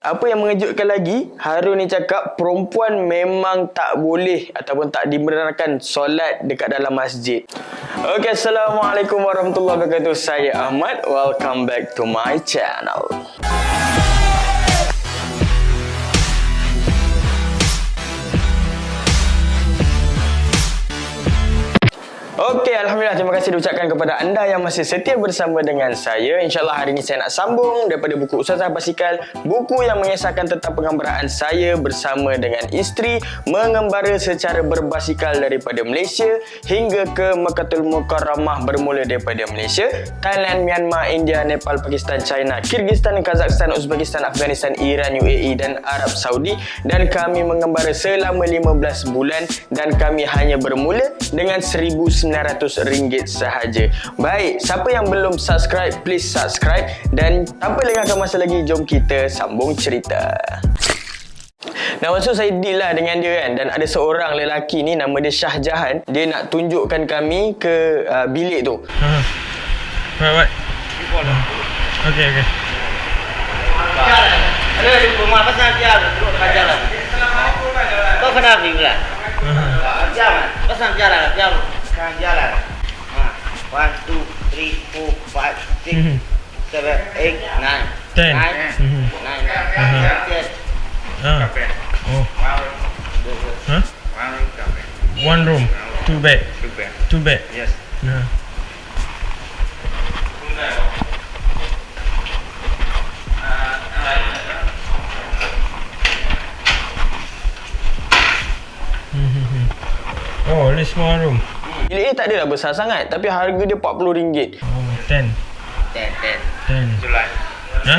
Apa yang mengejutkan lagi, Harun ni cakap perempuan memang tak boleh ataupun tak dibenarkan solat dekat dalam masjid. Okay, Assalamualaikum warahmatullahi wabarakatuh. Saya Ahmad. Welcome back to my channel. Okey, Alhamdulillah, terima kasih diucapkan kepada anda yang masih setia bersama dengan saya. InsyaAllah hari ini saya nak sambung daripada buku Ustazah Basikal, buku yang mengisahkan tentang pengembaraan saya bersama dengan isteri mengembara secara berbasikal daripada Malaysia hingga ke Mekkatul Mukarramah, bermula daripada Malaysia, Thailand, Myanmar, India, Nepal, Pakistan, China, Kyrgyzstan, Kazakhstan, Uzbekistan, Afghanistan, Iran, UAE dan Arab Saudi, dan kami mengembara selama 15 bulan dan kami hanya bermula dengan RM1,900 sahaja. Baik, siapa yang belum subscribe, please subscribe, dan tanpa lengahkan masa lagi, jom kita sambung cerita. Nah, maksud saya deal lah dengan dia kan, dan ada seorang lelaki ni nama dia Shah Jahan. Dia nak tunjukkan kami ke bilik tu. Right. Okay. Ada di rumah pasal dia duduk jalan. Kau kenapa ni pula? Jalan. Pasal jalan. Jalan. 1, 2, 3, 4, 5, 6, 7, 8, 9. 10. 9. Oh. Huh? One room, two bed. Two bed. Yes. Oh, ini small room. Bilik ni tak adalah besar sangat, tapi harga dia RM40. Oh, 10. 10. July. Hah?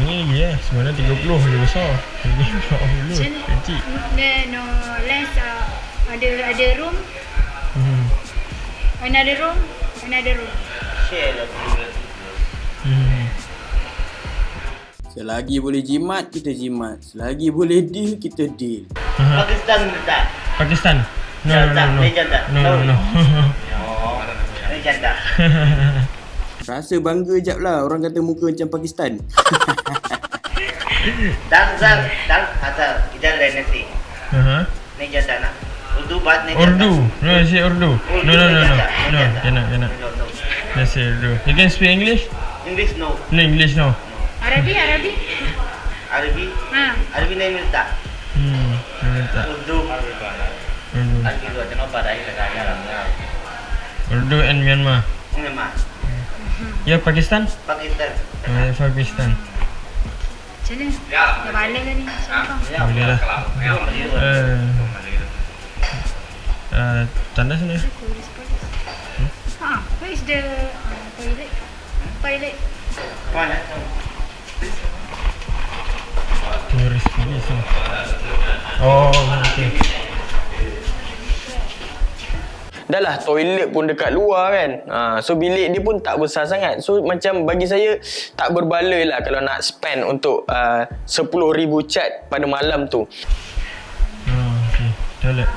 Ni lagi sebenarnya 30 lebih besar. Ini 40 kecil. No, less ada room. Another room. Share lah. Selagi boleh jimat, kita jimat. Selagi boleh deal, kita deal. Pakistan tak. Pakistan. No. Oh, ni janda. Rasa bangga jap lah orang kata muka macam Pakistan. Dan hasil kita lain nasi. Ni janda nak. Urdu baat ni. Urdu. No, say Urdu. No. Cannot. Let's say Urdu. You can speak English? English no. No, English no. Arabi. Arabi नहीं मिलता. Tak. Urdu. Arabi tu macam apa dah kita kaya lah. Urdu and Myanmar. Myanmar. Ya, Pakistan? Pakistan. Pakistan. Macam mana? Dah balik ke ni? Siapa? Boleh lah. Tanda sana. Where is the toilet? Mana? Tourist police. Oh, okay. Dah lah, toilet pun dekat luar kan. So bilik dia pun tak besar sangat. So macam bagi saya tak berbaloi lah kalau nak spend untuk RM10,000 cat pada malam tu. Okay. Toilet.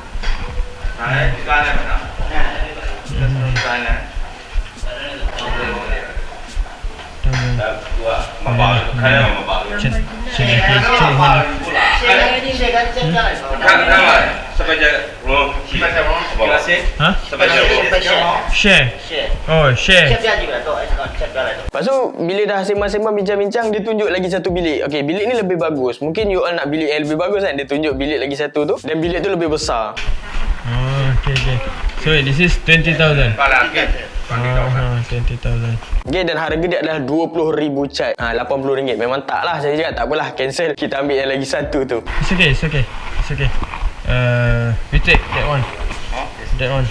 Share. Oh, share. Lepas tu bila dah sembang-sembang bincang-bincang, dia tunjuk lagi satu bilik. Okay, bilik ni lebih bagus. Mungkin you all nak bilik yang lebih bagus kan. Dia tunjuk bilik lagi satu tu, dan bilik tu lebih besar. Oh, okay. So this is 20,000. 20,000. Okay, dan harga dia adalah RM20,000 cat. RM80. Memang tak lah. Saya cakap tak apalah, cancel. Kita ambil yang lagi satu tu. It's okay. We take that one. That one.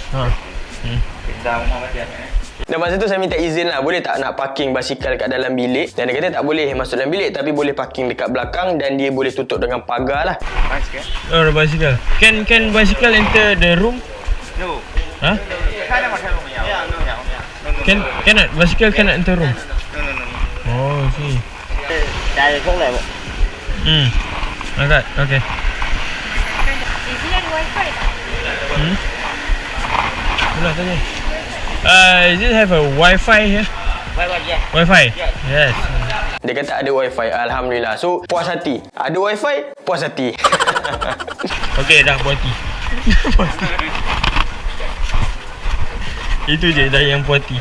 Dan masa tu saya minta izin lah, boleh tak nak parking basikal kat dalam bilik. Dan dia kata tak boleh masuk dalam bilik, tapi boleh parking dekat belakang, dan dia boleh tutup dengan pagar lah. Oh, the bicycle. Can bicycle enter the room? No. Huh? Cannot. Bicycle cannot enter room. No. Oh, see. Dari kau lah. Okay. Is it ada wifi? Boleh tanya. Does it have a Wi-Fi here? Wi-Fi, yeah. Wi-Fi? Yes. Yes. Dia kata ada wifi. Alhamdulillah. So puas hati. Ada wifi, puas hati. Okey, dah puas hati. Itu je dah yang puas hati.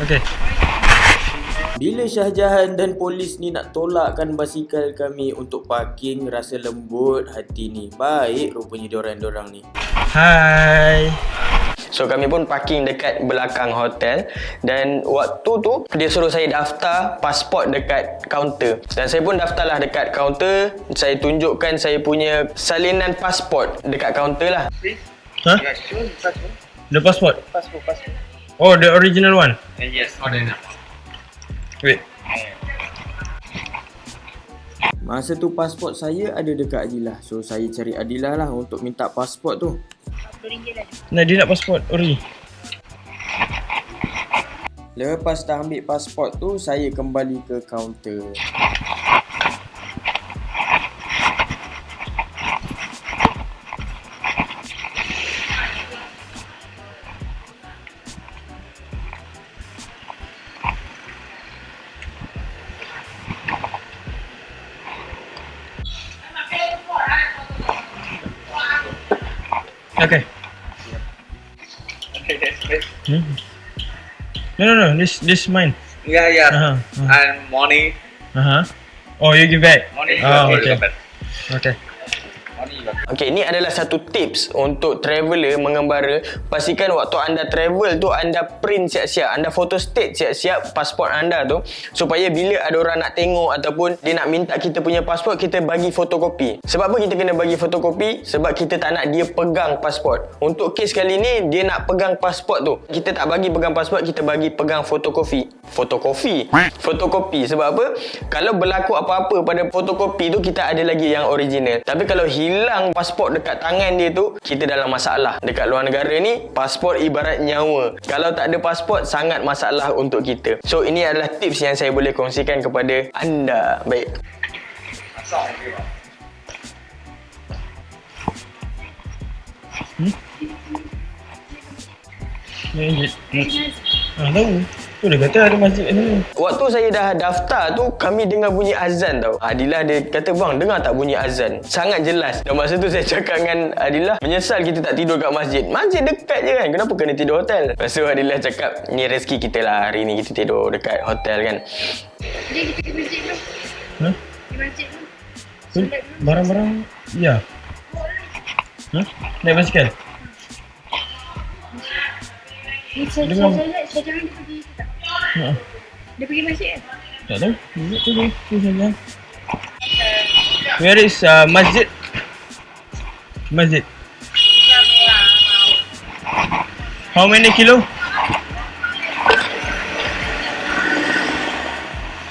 Okey. Bila Shah Jahan dan polis ni nak tolakkan basikal kami untuk parking, rasa lembut hati ni. Baik rupanya diorang ni. Hai. So kami pun parking dekat belakang hotel. Dan waktu tu dia suruh saya daftar pasport dekat kaunter. Dan saya pun daftarlah dekat kaunter. Saya tunjukkan saya punya salinan pasport dekat kaunter lah. Ha? The passport? Oh, the original one? Yes. Wait. Masa tu pasport saya ada dekat Adilah. So saya cari Adilah lah untuk minta pasport tu. RM40 lah. Nah, dia nak pasport ori. Lepas dah ambil pasport tu, saya kembali ke kaunter. Okay. No. This mine. Yeah. Uh-huh. And money. Oh, you give back. Money. Oh, okay. Okay. Okey, ini adalah satu tips untuk traveller mengembara. Pastikan waktu anda travel tu anda print siap-siap, anda photo state siap-siap pasport anda tu, supaya bila ada orang nak tengok ataupun dia nak minta kita punya pasport, kita bagi fotokopi. Sebab apa kita kena bagi fotokopi? Sebab kita tak nak dia pegang pasport. Untuk kes kali ni dia nak pegang pasport tu, kita tak bagi pegang pasport, kita bagi pegang fotokopi. Sebab apa? Kalau berlaku apa-apa pada fotokopi tu, kita ada lagi yang original. Tapi kalau hilang pasport dekat tangan dia tu, kita dalam masalah. Dekat luar negara ni, pasport ibarat nyawa. Kalau tak ada pasport, sangat masalah untuk kita. So ini adalah tips yang saya boleh kongsikan kepada anda. Baik. Tahu. Tu dia kata ada masjid ni. Waktu saya dah daftar tu, kami dengar bunyi azan tau. Adilah dia kata, bang dengar tak bunyi azan? Sangat jelas. Dan masa tu saya cakap dengan Adilah, menyesal kita tak tidur kat masjid. Masjid dekat je kan, kenapa kena tidur hotel? Lepas tu Adilah cakap, ni rezeki kita lah, hari ni kita tidur dekat hotel kan. Dia kita ke masjid dulu. Ha? Di masjid dulu. Barang-barang. Ya. Naik basikal. Saya jangan dia pergi tak? Dia pergi masjid kan? Tak tahu. Tu saja. Where is masjid? Masjid. How many kilo?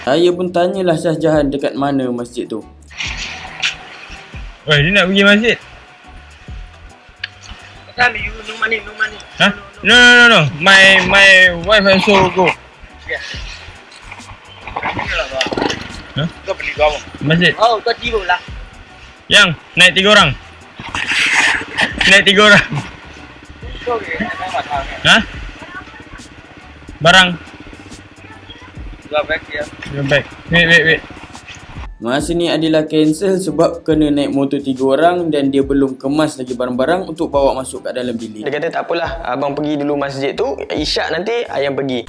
Saya pun tanyalah Shah Jahan dekat mana masjid tu. Oh, dia nak pergi masjid. No money. Huh? No. My wife also go. Huh? Kau beli kau. Masjid. Oh, kau tiba lah. Yang naik 3 orang. Naik 3 orang. Kau ke? Hah? Barang. Gua back dia. Go back. Wait. Masa ni Adilah cancel sebab kena naik motor 3 orang dan dia belum kemas lagi barang-barang untuk bawa masuk kat dalam bilik. Dia kata tak apalah, abang pergi dulu masjid tu, isyak nanti ayang pergi.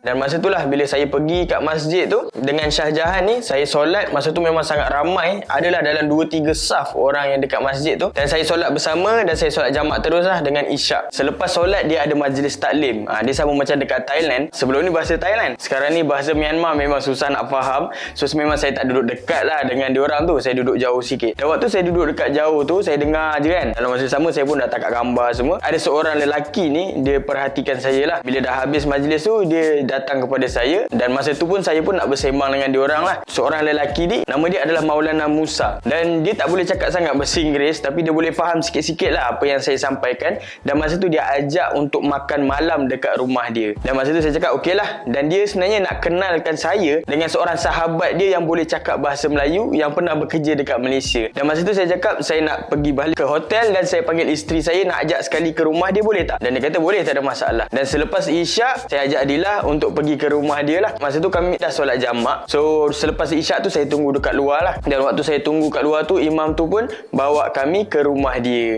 Dan masa itulah bila saya pergi kat masjid tu dengan Shah Jahan ni, saya solat. Masa tu memang sangat ramai, adalah dalam 2-3 saf orang yang dekat masjid tu. Dan saya solat bersama dan saya solat jamak terus lah dengan isyak. Selepas solat dia ada majlis taklim. Dia sama macam dekat Thailand. Sebelum ni bahasa Thailand, sekarang ni bahasa Myanmar. Memang susah nak faham. So memang saya tak duduk dekat lah dengan diorang tu. Saya duduk jauh sikit. Dan waktu saya duduk dekat jauh tu, saya dengar je kan. Dalam masa sama saya pun dah tangkap gambar semua. Ada seorang lelaki ni, dia perhatikan saya lah. Bila dah habis majlis tu, dia datang kepada saya. Dan masa tu pun saya pun nak bersembang dengan diorang lah. Seorang lelaki ni, nama dia adalah Maulana Musa. Dan dia tak boleh cakap sangat bahasa Inggeris, tapi dia boleh faham sikit-sikit lah apa yang saya sampaikan. Dan masa tu dia ajak untuk makan malam dekat rumah dia. Dan masa tu saya cakap okey lah. Dan dia sebenarnya nak kenalkan saya dengan seorang sahabat dia yang boleh cakap bahasa Melayu, yang pernah bekerja dekat Malaysia. Dan masa tu saya cakap saya nak pergi balik ke hotel dan saya panggil isteri saya nak ajak sekali ke rumah dia, boleh tak? Dan dia kata boleh, tak ada masalah. Dan selepas isyak saya ajak Adilah untuk untuk pergi ke rumah dia lah. Masa tu kami dah solat jamak. So selepas isyak tu saya tunggu dekat luar lah. Dan waktu saya tunggu kat luar tu, imam tu pun bawa kami ke rumah dia.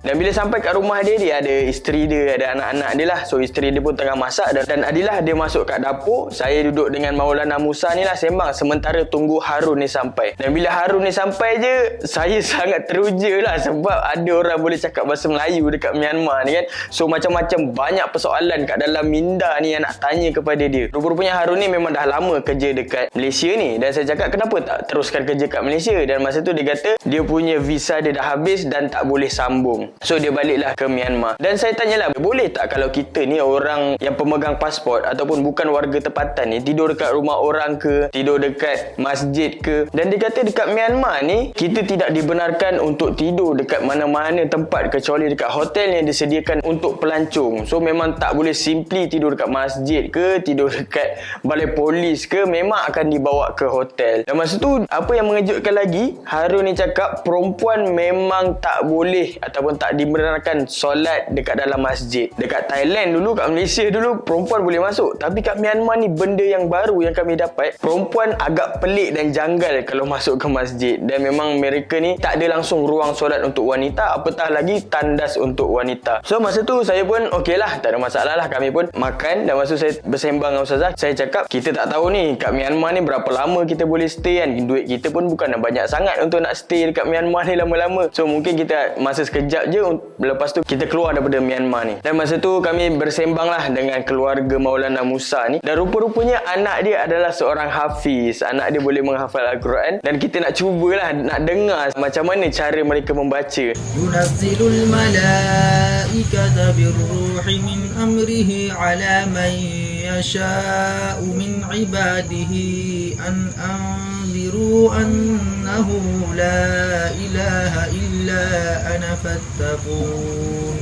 Dan bila sampai kat rumah dia, dia ada isteri dia, ada anak-anak dia lah. So isteri dia pun tengah masak dan Adilah dia masuk kat dapur. Saya duduk dengan Maulana Musa ni lah sembang sementara tunggu Harun ni sampai. Dan bila Harun ni sampai je, saya sangat teruja lah sebab ada orang boleh cakap bahasa Melayu dekat Myanmar ni kan. So macam-macam banyak persoalan kat dalam minda ni yang nak tanya kepada dia. Rupa-rupanya Harun ni memang dah lama kerja dekat Malaysia ni. Dan saya cakap kenapa tak teruskan kerja kat Malaysia. Dan masa tu dia kata dia punya visa dia dah habis dan tak boleh sambung. So dia baliklah ke Myanmar. Dan saya tanyalah, boleh tak kalau kita ni orang yang pemegang pasport ataupun bukan warga tempatan ni tidur dekat rumah orang ke, tidur dekat masjid ke? Dan dia kata dekat Myanmar ni kita tidak dibenarkan untuk tidur dekat mana-mana tempat kecuali dekat hotel yang disediakan untuk pelancong. So memang tak boleh simply tidur dekat masjid ke, tidur dekat balai polis ke, memang akan dibawa ke hotel. Dan masa tu apa yang mengejutkan lagi, Harun ni cakap perempuan memang tak boleh ataupun tak dibenarkan solat dekat dalam masjid. Dekat Thailand dulu, kat Malaysia dulu perempuan boleh masuk, tapi kat Myanmar ni benda yang baru yang kami dapat, perempuan agak pelik dan janggal kalau masuk ke masjid. Dan memang mereka ni tak ada langsung ruang solat untuk wanita, apatah lagi tandas untuk wanita. So masa tu saya pun okey lah, tak ada masalah lah. Kami pun makan dan masa saya bersembang dengan Ustazah, saya cakap kita tak tahu ni kat Myanmar ni berapa lama kita boleh stay kan. Duit kita pun bukan banyak sangat untuk nak stay dekat Myanmar ni lama-lama. So mungkin kita masa sekejap je, lepas tu kita keluar daripada Myanmar ni. Dan masa tu kami bersembang lah dengan keluarga Maulana Musa ni. Dan rupa-rupanya anak dia adalah seorang hafiz. Anak dia boleh menghafal Al-Quran. Dan kita nak cubalah, nak dengar macam mana cara mereka membaca. Yunazzilul malaikata birruhi min amrihi ala man yasha'u min ibadihi an anziru annahu la ilaha illa ana fattaqun.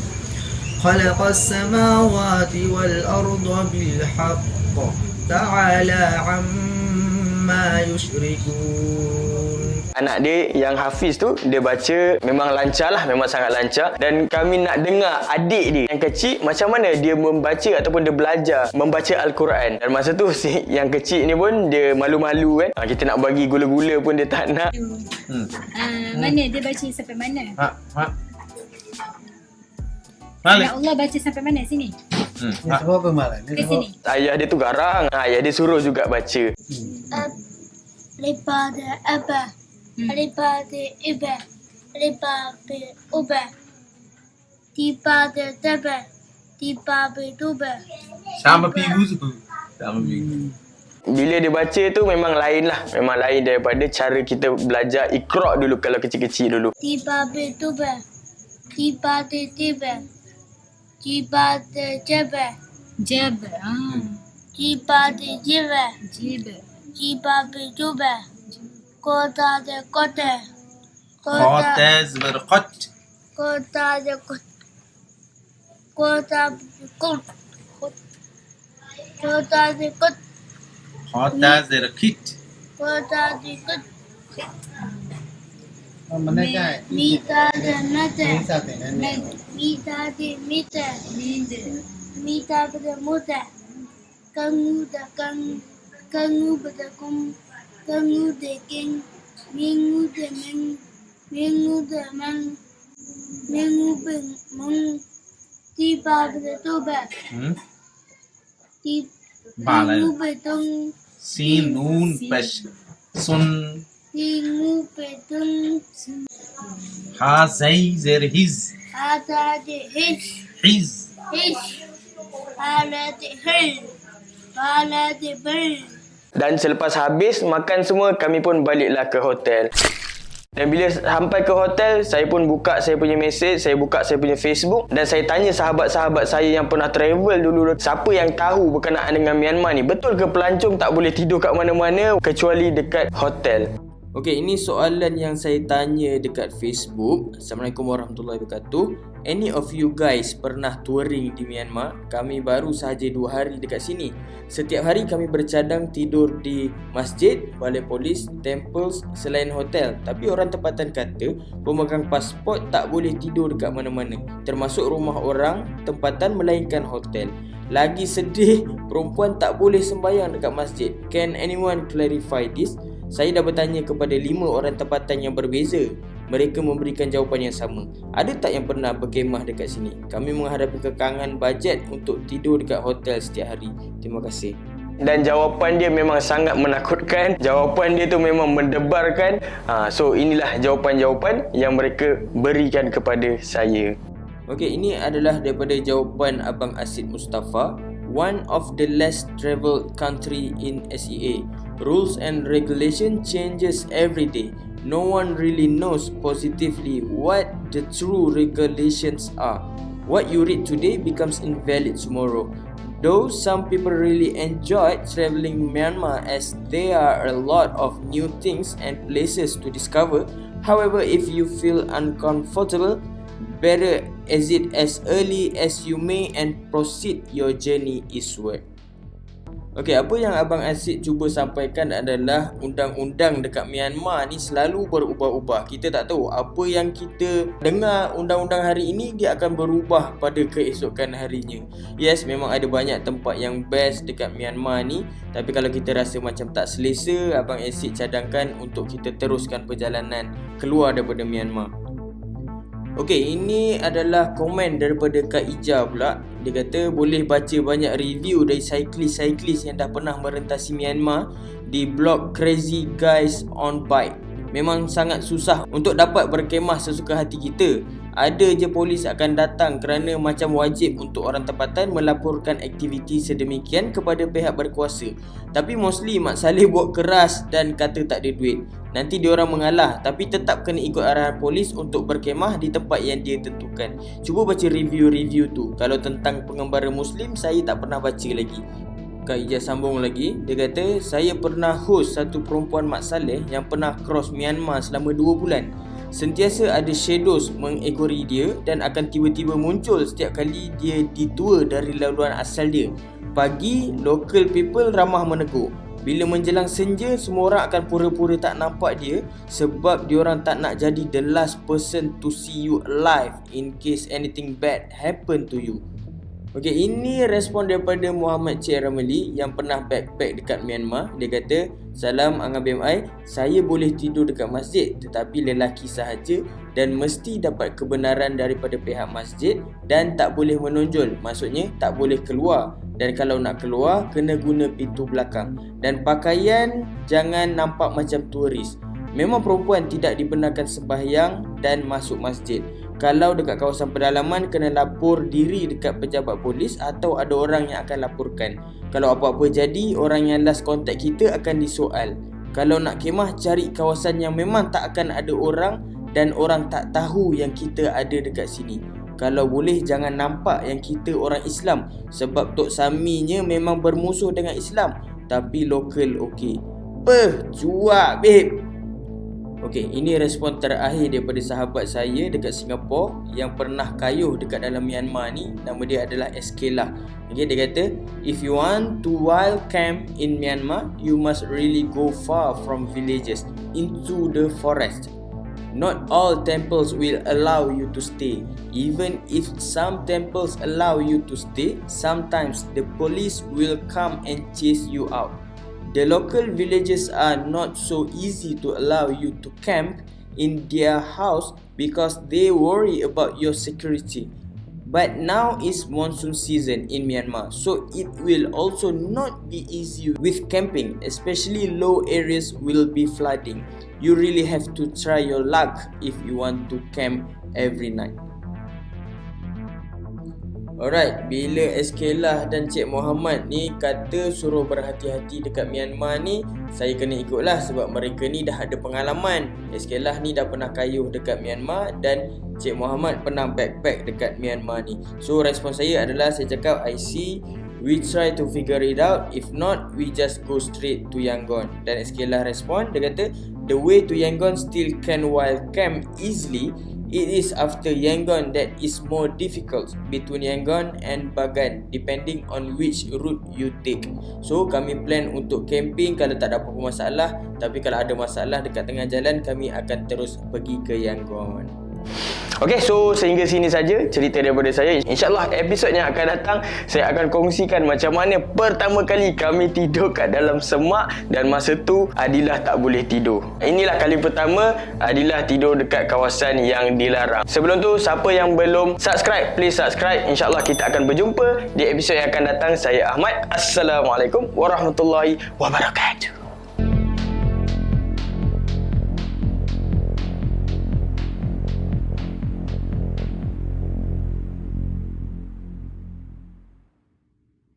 Khalaqas samawati wal arda bil haqq ta'ala amma yushrikun. Anak dia yang hafiz tu, dia baca memang lancar lah, memang sangat lancar. Dan kami nak dengar adik dia yang kecil macam mana dia membaca ataupun dia belajar membaca Al-Quran. Dan masa tu si yang kecil ni pun dia malu-malu kan. Kita nak bagi gula-gula pun dia tak nak. Mana dia baca sampai mana? Malik. Ya Allah, baca sampai mana sini? Ke sini. Ayah dia tu garang. Ayah dia suruh juga baca. Daripada Abah, daripada Iba, daripada Ubah, daripada Tabah, daripada Tubah. Sama pigu tu. Sama pigu. Bila dia baca tu memang lain lah. Memang lain daripada cara kita belajar Iqra' dulu kalau kecil-kecil dulu. Daripada Tubah, daripada Tibah, daripada Jabah, Jabah. daripada Jibah, Jibah. daripada Jubah. Kota de kota. Khotaz berqat. Kota de kota. Kota de kota. Kota de kota. Khotaz berkit. Kota de kota. Mita de mata. Mita de mita. Mita de muta. Kangu de kangu. Kangu de kum. Kangu de king. Mingu de ming. Mingu de mang. Mingu de mung. Tiba de tuba. Mingu de tung. Sin noon pesh. Sun. Mingu de tung. Ha zay zer his. Ada de his. His. His. Ada de his. Ada de ber. Dan selepas habis makan semua, kami pun baliklah ke hotel. Dan bila sampai ke hotel, saya pun buka saya punya mesej, saya buka saya punya Facebook dan saya tanya sahabat-sahabat saya yang pernah travel dulu, siapa yang tahu berkenaan dengan Myanmar ni. Betul ke pelancong tak boleh tidur kat mana-mana kecuali dekat hotel? Okey, ini soalan yang saya tanya dekat Facebook. Assalamualaikum warahmatullahi wabarakatuh. Any of you guys pernah touring di Myanmar? Kami baru sahaja 2 hari dekat sini. Setiap hari kami bercadang tidur di masjid, balai polis, temples selain hotel. Tapi orang tempatan kata pemegang pasport tak boleh tidur dekat mana-mana, termasuk rumah orang tempatan melainkan hotel. Lagi sedih, perempuan tak boleh sembahyang dekat masjid. Can anyone clarify this? Saya dah bertanya kepada 5 orang tempatan yang berbeza. Mereka memberikan jawapan yang sama. Ada tak yang pernah berkemah dekat sini? Kami menghadapi kekangan bajet untuk tidur dekat hotel setiap hari. Terima kasih. Dan jawapan dia memang sangat menakutkan. Jawapan dia tu memang mendebarkan. So inilah jawapan-jawapan yang mereka berikan kepada saya. Okey, ini adalah daripada jawapan Abang Asid Mustafa. One of the less travelled country in SEA. Rules and regulation changes every day. No one really knows positively what the true regulations are. What you read today becomes invalid tomorrow. Though some people really enjoyed travelling Myanmar as there are a lot of new things and places to discover. However, if you feel uncomfortable, better exit as early as you may and proceed your journey eastward. Okey, apa yang Abang Asid cuba sampaikan adalah undang-undang dekat Myanmar ni selalu berubah-ubah. Kita tak tahu apa yang kita dengar undang-undang hari ini dia akan berubah pada keesokan harinya. Yes, memang ada banyak tempat yang best dekat Myanmar ni, tapi kalau kita rasa macam tak selesa, Abang Asid cadangkan untuk kita teruskan perjalanan keluar daripada Myanmar. Okey, ini adalah komen daripada Kak Ija pula. Dia kata boleh baca banyak review dari cyclist yang dah pernah merentasi Myanmar di blog Crazy Guys on Bike. Memang sangat susah untuk dapat berkemah sesuka hati kita. Ada je polis akan datang kerana macam wajib untuk orang tempatan melaporkan aktiviti sedemikian kepada pihak berkuasa. Tapi mostly Mak Saleh buat keras dan kata tak ada duit. Nanti diorang mengalah tapi tetap kena ikut arahan polis untuk berkemah di tempat yang dia tentukan. Cuba baca review-review tu. Kalau tentang pengembara Muslim saya tak pernah baca lagi. Kak Ijaz sambung lagi. Dia kata saya pernah host satu perempuan Mak Saleh yang pernah cross Myanmar selama 2 bulan. Sentiasa ada shadows mengekori dia dan akan tiba-tiba muncul setiap kali dia detour dari laluan asal dia. Pagi, local people ramah menegur. Bila menjelang senja, semua orang akan pura-pura tak nampak dia sebab diorang tak nak jadi the last person to see you alive in case anything bad happen to you. Okey, ini respon daripada Muhammad Cik Ramli yang pernah backpack dekat Myanmar. Dia kata, "Salam Angah BMI, saya boleh tidur dekat masjid tetapi lelaki sahaja dan mesti dapat kebenaran daripada pihak masjid dan tak boleh menonjol. Maksudnya tak boleh keluar. Dan kalau nak keluar kena guna pintu belakang. Dan pakaian jangan nampak macam turis. Memang perempuan tidak dibenarkan sembahyang dan masuk masjid. Kalau dekat kawasan pedalaman kena lapor diri dekat pejabat polis atau ada orang yang akan laporkan. Kalau apa-apa jadi, orang yang last contact kita akan disoal. Kalau nak kemah, cari kawasan yang memang tak akan ada orang dan orang tak tahu yang kita ada dekat sini. Kalau boleh jangan nampak yang kita orang Islam sebab Tok Saminya memang bermusuh dengan Islam. Tapi lokal okey." Cuak babe. Okey, ini respon terakhir daripada sahabat saya dekat Singapura yang pernah kayuh dekat dalam Myanmar ni. Nama dia adalah Eskela. Okey, dia kata, "If you want to wild camp in Myanmar, you must really go far from villages into the forest. Not all temples will allow you to stay. Even if some temples allow you to stay, sometimes the police will come and chase you out. The local villages are not so easy to allow you to camp in their house because they worry about your security. But now is monsoon season in Myanmar, so it will also not be easy with camping, especially low areas will be flooding. You really have to try your luck if you want to camp every night." Alright, bila Eskela dan Cik Muhammad ni kata suruh berhati-hati dekat Myanmar ni, saya kena ikutlah sebab mereka ni dah ada pengalaman. Eskela ni dah pernah kayuh dekat Myanmar dan Cik Muhammad pernah backpack dekat Myanmar ni. So respon saya adalah saya cakap, I see, we try to figure it out. If not, we just go straight to Yangon. Dan Eskela respon, dia kata, the way to Yangon still can wild camp easily. It is after Yangon that is more difficult between Yangon and Bagan depending on which route you take. So kami plan untuk camping kalau tak ada apa-apa masalah, tapi kalau ada masalah dekat tengah jalan kami akan terus pergi ke Yangon. Okey, so sehingga sini saja cerita daripada saya. InsyaAllah episod yang akan datang saya akan kongsikan macam mana pertama kali kami tidur kat dalam semak dan masa tu Adilah tak boleh tidur. Inilah kali pertama Adilah tidur dekat kawasan yang dilarang. Sebelum tu, siapa yang belum subscribe, please subscribe. InsyaAllah kita akan berjumpa di episod yang akan datang. Saya Ahmad. Assalamualaikum warahmatullahi wabarakatuh.